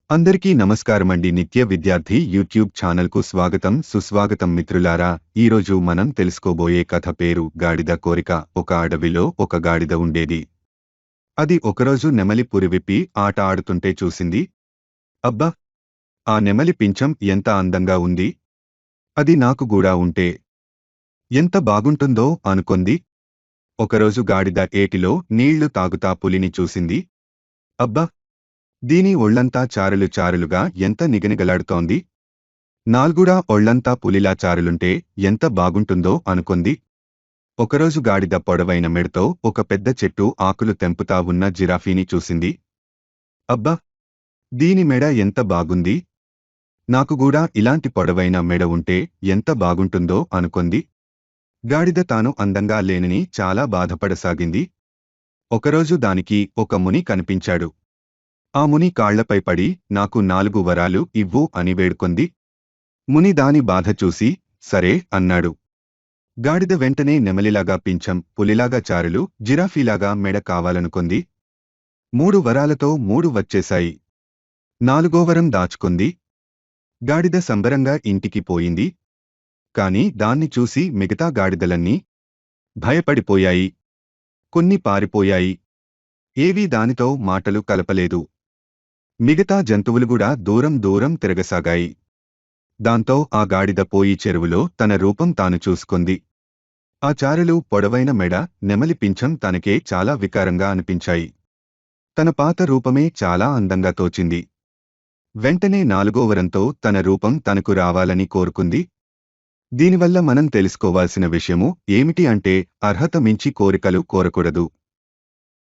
అందరికీ నమస్కారమండి. నిత్య విద్యార్థి యూట్యూబ్ ఛానల్కు స్వాగతం సుస్వాగతం మిత్రులారా. ఈరోజు మనం తెలుసుకోబోయే కథ పేరు గాడిద కోరిక. ఒక అడవిలో ఒక గాడిద ఉండేది. అది ఒకరోజు నెమలి పురివిప్పి ఆట ఆడుతుంటే చూసింది. అబ్బా, ఆ నెమలి పింఛం ఎంత అందంగా ఉంది, అది నాకు కూడా ఉంటే ఎంత బాగుంటుందో అనుకొంది. ఒకరోజు గాడిద ఏటిలో నీళ్లు తాగుతా పులిని చూసింది. అబ్బా, దీని ఒళ్లంతా చారలు చారలుగా ఎంత నిగనిగలాడుతోంది, నాల్గుడా ఒళ్లంతా పులిలా చారలుంటే ఎంత బాగుంటుందో అనుకొంది. ఒకరోజు గాడిద పొడవైన మెడతో ఒక పెద్ద చెట్టు ఆకులు తెంపుతా ఉన్న జిరాఫీని చూసింది. అబ్బా, దీని మెడ ఎంత బాగుంది, నాకుగూడా ఇలాంటి పొడవైన మెడ ఉంటే ఎంత బాగుంటుందో అనుకొంది. గాడిద తాను అందంగా లేనని చాలా బాధపడసాగింది. ఒకరోజు దానికి ఒక ముని కనిపించాడు. ఆ ముని కాళ్లపై పడి నాకు 4 వరాలు ఇవ్వు అని వేడుకొంది. ముని దాని బాధ చూసి సరే అన్నాడు. గాడిద వెంటనే నెమలిలాగా పింఛం, పులిలాగా చారలు, జిరాఫీలాగా మెడ కావాలనుకొంది. 3 వరాలతో 3 వచ్చేశాయి. 4వ వరం దాచుకొంది. గాడిద సంబరంగా ఇంటికి పోయింది. కాని దాన్ని చూసి మిగతా గాడిదలన్నీ భయపడిపోయాయి. కొన్ని పారిపోయాయి. ఏవీ దానితో మాటలు కలపలేదు. మిగతా జంతువులుగూడా దూరం దూరం తిరగసాగాయి. దాంతో ఆ గాడిద పోయి చెరువులో తన రూపం తాను చూసుకొంది. ఆ చారలు, పొడవైన మెడ, నెమలి పింఛం తనకే చాలా వికారంగా అనిపించాయి. తన పాత రూపమే చాలా అందంగా తోచింది. వెంటనే 4వ వరంతో తన రూపం తనకు రావాలని కోరుకుంది. దీనివల్ల మనం తెలుసుకోవాల్సిన విషయము ఏమిటి అంటే, అర్హత మించి కోరికలు కోరకూడదు.